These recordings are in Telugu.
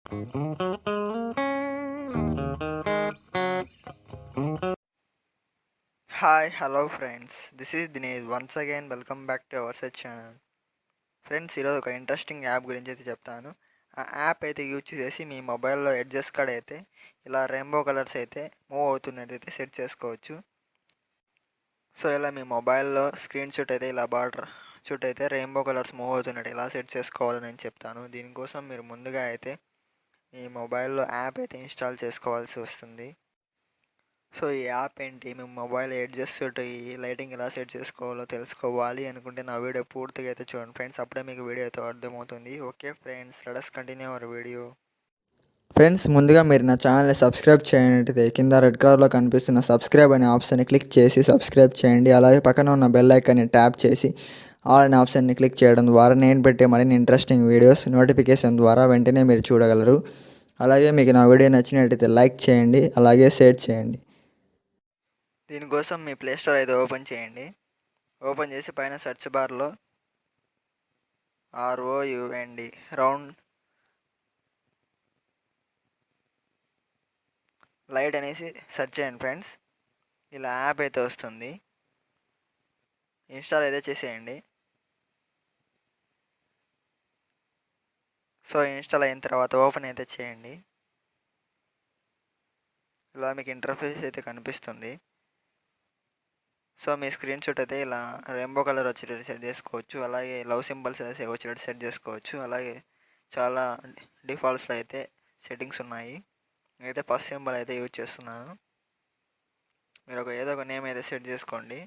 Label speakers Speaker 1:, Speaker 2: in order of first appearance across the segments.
Speaker 1: Hi, hello friends. This is Dinesh. Once again, welcome back to our search channel. Friends, ఈరోజు ఒక ఇంట్రెస్టింగ్ యాప్ గురించి అయితే చెప్తాను. ఆ యాప్ అయితే యూజ్ చేసి మీ మొబైల్లో ఎడ్జెస్ కాడ అయితే ఇలా రెయిన్బో కలర్స్ అయితే మూవ్ అవుతున్నట్టయితే సెట్ చేసుకోవచ్చు. సో ఇలా మీ మొబైల్లో స్క్రీన్ షాట్ అయితే ఇలా బార్డర్ షూట్ అయితే రెయిన్బో కలర్స్ మూవ్ అవుతున్నట్టు ఇలా సెట్ చేసుకోవాలని నేను చెప్తాను. దీనికోసం మీరు ముందుగా అయితే మీ మొబైల్లో యాప్ అయితే ఇన్స్టాల్ చేసుకోవాల్సి వస్తుంది. సో ఈ యాప్ ఏంటి, మేము మొబైల్ ఎడ్జెస్ ఈ లైటింగ్ ఎలా సెట్ చేసుకోవాలో తెలుసుకోవాలి అనుకుంటే నా వీడియో పూర్తిగా అయితే చూడండి ఫ్రెండ్స్. అప్పుడే మీకు వీడియో అయితే అర్థమవుతుంది. Okay friends, let us continue our video. Friends, ముందుగా మీరు నా ఛానల్ని సబ్స్క్రైబ్ చేయనట్టయితే కింద రెడ్ కలర్లో కనిపిస్తున్న సబ్స్క్రైబ్ అనే ఆప్షన్ని క్లిక్ చేసి సబ్స్క్రైబ్ చేయండి. అలాగే పక్కన ఉన్న బెల్ ఐకాన్ని ట్యాప్ చేసి ఆల్ అనే ఆప్షన్ని క్లిక్ చేయడం ద్వారా నేను పెట్టే మరిన్ని ఇంట్రెస్టింగ్ వీడియోస్ నోటిఫికేషన్ ద్వారా వెంటనే మీరు చూడగలరు. అలాగే మీకు నా వీడియో నచ్చినట్టయితే లైక్ చేయండి, అలాగే షేర్ చేయండి. దీనికోసం మీ ప్లే స్టోర్ అయితే ఓపెన్ చేయండి. ఓపెన్ చేసి పైన సెర్చ్ బార్లో ROUND రౌండ్ లైట్ అనేసి సెర్చ్ చేయండి ఫ్రెండ్స్. ఇలా యాప్ అయితే వస్తుంది. ఇన్స్టాల్ అయితే చేసేయండి. సో ఇన్స్టాల్ అయిన తర్వాత ఓపెన్ అయితే చేయండి. ఇలా మీకు ఇంటర్ఫేస్ అయితే కనిపిస్తుంది. సో మీ స్క్రీన్ షాట్ అయితే ఇలా రెయిన్బో కలర్ వచ్చేటట్టు సెట్ చేసుకోవచ్చు. అలాగే లవ్ సింబల్స్ అయితే వచ్చేటట్టు సెట్ చేసుకోవచ్చు. అలాగే చాలా డిఫాల్ట్స్లో అయితే సెట్టింగ్స్ ఉన్నాయి. నేనైతే ఫస్ట్ సింబల్ అయితే యూజ్ చేస్తున్నాను. మీరు ఏదో ఒక నేమ్ అయితే సెట్ చేసుకోండి.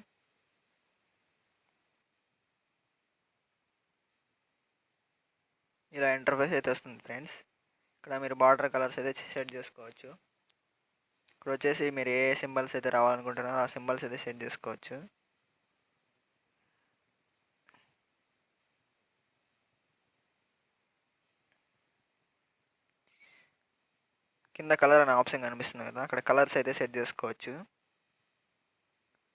Speaker 1: ఇలా ఇంటర్ఫేస్ అయితే వస్తుంది ఫ్రెండ్స్. ఇక్కడ మీరు బార్డర్ కలర్స్ అయితే సెట్ చేసుకోవచ్చు. ఇక్కడ వచ్చేసి మీరు ఏ సింబల్స్ అయితే రావాలనుకుంటున్నారో ఆ సింబల్స్ అయితే సెట్ చేసుకోవచ్చు. కింద కలర్ అనే ఆప్షన్ కనిపిస్తుంది కదా, అక్కడ కలర్స్ అయితే సెట్ చేసుకోవచ్చు.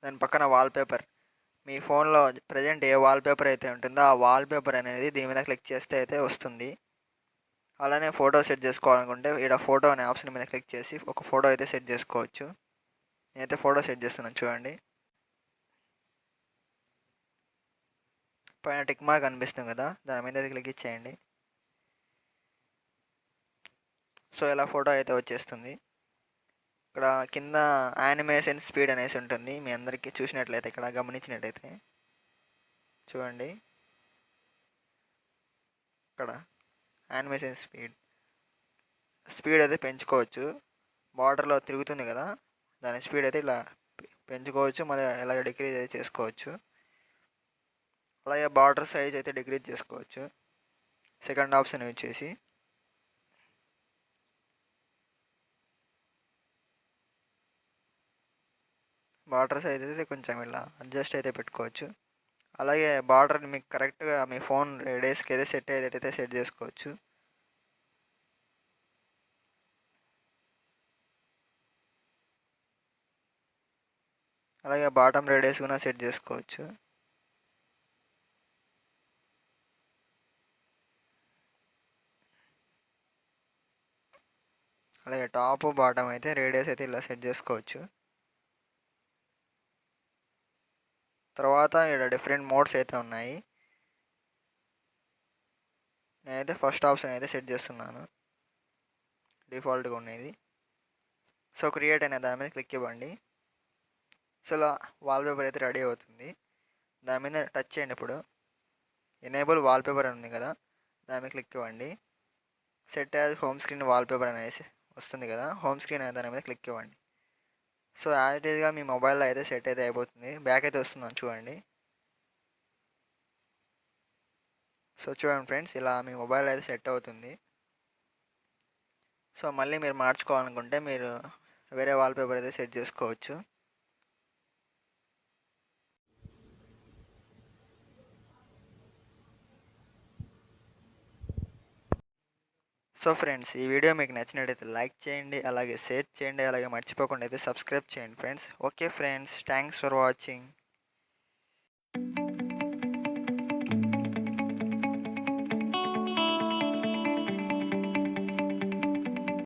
Speaker 1: దాని పక్కన వాల్పేపర్, మీ ఫోన్లో ప్రజెంట్ ఏ వాల్పేపర్ అయితే ఉంటుందో ఆ వాల్పేపర్ అనేది దీని మీద క్లిక్ చేస్తే అయితే వస్తుంది. అలానే ఫోటో సెట్ చేసుకోవాలనుకుంటే ఇక్కడ ఫోటో అనే ఆప్షన్ మీద క్లిక్ చేసి ఒక ఫోటో అయితే సెట్ చేసుకోవచ్చు. నేనైతే ఫోటో సెట్ చేస్తున్నాను చూడండి. పైన టిక్ మార్క్ కనిపిస్తుంది కదా, దాని మీద అయితే క్లిక్ చేయండి. సో ఇలా ఫోటో అయితే వచ్చేస్తుంది. ఇక్కడ కింద యానిమేషన్ స్పీడ్ అనేసి ఉంటుంది. మీ అందరికీ చూసినట్లయితే ఇక్కడ గమనించినట్టయితే చూడండి, ఇక్కడ యానిమేషన్ స్పీడ్ అయితే పెంచుకోవచ్చు. బార్డర్లో తిరుగుతుంది కదా, దాని స్పీడ్ అయితే ఇలా పెంచుకోవచ్చు, మళ్ళీ ఇలాగ డిక్రీజ్ అయితే చేసుకోవచ్చు. అలాగే బార్డర్ సైజ్ అయితే డిక్రీజ్ చేసుకోవచ్చు సెకండ్ ఆప్షన్ యూజ్ చేసి. బార్డర్ సైజ్ అయితే కొంచెం ఇలా అడ్జస్ట్ అయితే పెట్టుకోవచ్చు. అలాగే బార్డర్ మీకు కరెక్ట్గా మీ ఫోన్ రేడియస్కి అయితే సెట్ అయ్యేటట్టయితే సెట్ చేసుకోవచ్చు. అలాగే బాటమ్ రేడియస్ కూడా సెట్ చేసుకోవచ్చు. అలాగే టాప్ బాటమ్ అయితే రేడియస్ అయితే ఇలా సెట్ చేసుకోవచ్చు. తర్వాత ఇక్కడ డిఫరెంట్ మోడ్స్ అయితే ఉన్నాయి. నేనైతే ఫస్ట్ ఆప్షన్ అయితే సెట్ చేస్తున్నాను, డిఫాల్ట్గా ఉండేది. సో క్రియేట్ అనే దాని మీద క్లిక్ ఇవ్వండి. సో ఇలా వాల్పేపర్ అయితే రెడీ అవుతుంది. దాని మీద టచ్ చేయండి. ఇప్పుడు ఎనేబుల్ వాల్పేపర్ ఉంది కదా, దాని మీద క్లిక్ ఇవ్వండి. Set as home screen wallpaper అనేసి వస్తుంది కదా, హోమ్ స్క్రీన్ అనే దాని మీద క్లిక్ ఇవ్వండి. సో యాజ్ ఇట్ ఈస్గా మీ మొబైల్లో అయితే సెట్ అయితే అయిపోతుంది. బ్యాక్ అయితే వస్తుందని చూడండి. సో చూడండి ఫ్రెండ్స్, ఇలా మీ మొబైల్ అయితే సెట్ అవుతుంది. సో మళ్ళీ మీరు మార్చుకోవాలనుకుంటే మీరు వేరే వాల్పేపర్ అయితే సెట్ చేసుకోవచ్చు. సో ఫ్రెండ్స్, ఈ వీడియో మీకు నచ్చినట్టయితే లైక్ చేయండి, అలాగే షేర్ చేయండి, అలాగే మర్చిపోకుండా అయితే సబ్స్క్రైబ్ చేయండి friends. Okay friends, thanks for watching.